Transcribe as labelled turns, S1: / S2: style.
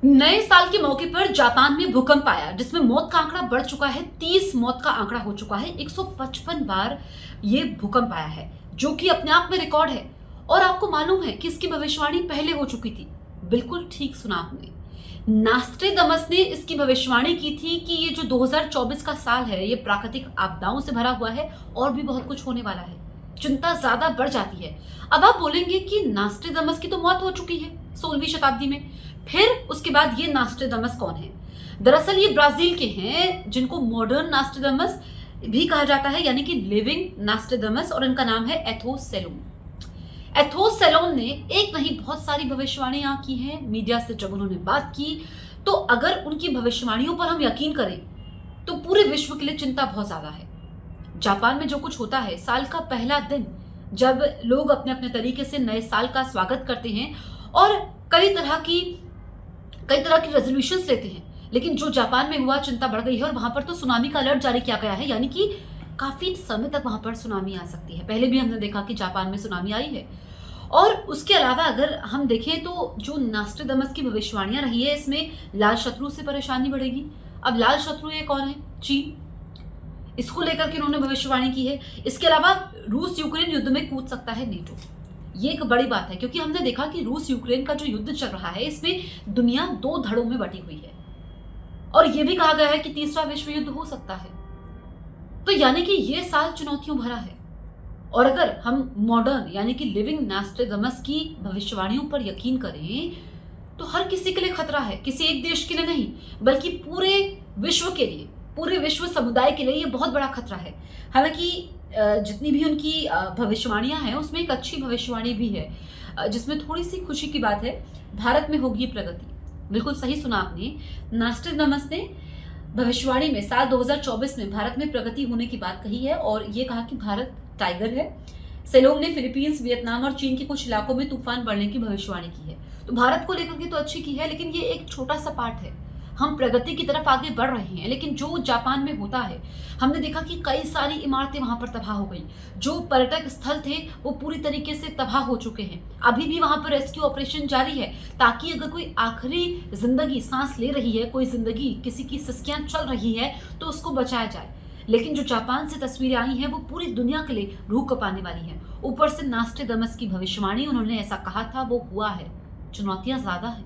S1: नए साल के मौके पर जापान में भूकंप आया जिसमें मौत का आंकड़ा बढ़ चुका है। 30 मौत का आंकड़ा हो चुका है। 155 बार ये भूकंप आया है जो कि अपने आप में रिकॉर्ड है। और आपको मालूम है कि इसकी भविष्यवाणी पहले हो चुकी थी। बिल्कुल ठीक सुना आपने। नास्ट्रेडमस ने इसकी भविष्यवाणी की थी कि ये जो 2024 का साल है ये प्राकृतिक आपदाओं से भरा हुआ है और भी बहुत कुछ होने वाला है। चिंता ज्यादा बढ़ जाती है। अब आप बोलेंगे कि नास्ट्रेडमस की तो मौत हो चुकी है 16वीं शताब्दी में, फिर उसके बाद ये नास्ट्रेडमस कौन है? दरअसल ये ब्राजील के हैं जिनको मॉडर्न नास्ट्रेडमस भी कहा जाता है, यानी कि लिविंग नास्ट्रेडमस, और इनका नाम है एथोस सेलोन। एथोस सेलोन ने एक नहीं बहुत सारी भविष्यवाणियां की हैं मीडिया से जब उन्होंने बात की। तो अगर उनकी भविष्यवाणियों पर हम यकीन करें तो पूरे विश्व के लिए चिंता बहुत ज्यादा है। जापान में जो कुछ होता है, साल का पहला दिन जब लोग अपने अपने तरीके से नए साल का स्वागत करते हैं और कई तरह की रेजोल्यूशंस लेते हैं, लेकिन जो जापान में हुआ चिंता बढ़ गई है और वहां पर तो सुनामी का अलर्ट जारी किया गया है, यानी कि काफी समय तक वहां पर सुनामी आ सकती है। पहले भी हमने देखा कि जापान में सुनामी आई है। और उसके अलावा अगर हम देखें तो जो नास्ट्रेडमस की भविष्यवाणियां रही है, इसमें लाल शत्रु से परेशानी बढ़ेगी। अब लाल शत्रु ये कौन है? चीन। इसको लेकर के उन्होंने भविष्यवाणी की है। इसके अलावा रूस यूक्रेन युद्ध में कूद सकता है नेटो। ये एक बड़ी बात है क्योंकि हमने देखा कि रूस यूक्रेन का जो युद्ध चल रहा है इसमें दुनिया 2 धड़ों में बटी हुई है और यह भी कहा गया है कि तीसरा विश्व युद्ध हो सकता है। तो यानी कि ये साल चुनौतियों भरा है। और अगर हम मॉडर्न यानी कि लिविंग नास्ट्रेडमस की भविष्यवाणियों पर यकीन करें तो हर किसी के लिए खतरा है, किसी एक देश के लिए नहीं बल्कि पूरे विश्व के लिए, पूरे विश्व समुदाय के लिए ये बहुत बड़ा खतरा है। हालांकि जितनी भी उनकी भविष्यवाणियां हैं उसमें एक अच्छी भविष्यवाणी भी है जिसमें थोड़ी सी खुशी की बात है। भारत में होगी प्रगति। बिल्कुल सही सुना आपने। नास्ट्रेडमस ने भविष्यवाणी में साल 2024 में भारत में प्रगति होने की बात कही है और ये कहा कि भारत टाइगर है। सेलोन ने फिलीपींस, वियतनाम और चीन के कुछ इलाकों में तूफान बढ़ने की भविष्यवाणी की है। तो भारत को लेकर के तो अच्छी की है, लेकिन ये एक छोटा सा पार्ट है। हम प्रगति की तरफ आगे बढ़ रहे हैं, लेकिन जो जापान में होता है, हमने देखा कि कई सारी इमारतें वहां पर तबाह हो गई। जो पर्यटक स्थल थे वो पूरी तरीके से तबाह हो चुके हैं। अभी भी वहां पर रेस्क्यू ऑपरेशन जारी है ताकि अगर कोई आखिरी जिंदगी सांस ले रही है, कोई जिंदगी, किसी की सिसकियां चल रही है तो उसको बचाया जाए। लेकिन जो जापान से तस्वीरें आई हैं वो पूरी दुनिया के लिए रूह कपाने वाली हैं। ऊपर से नास्ट्रेडमस की भविष्यवाणी, उन्होंने ऐसा कहा था, वो हुआ है। चुनौतियां ज्यादा है।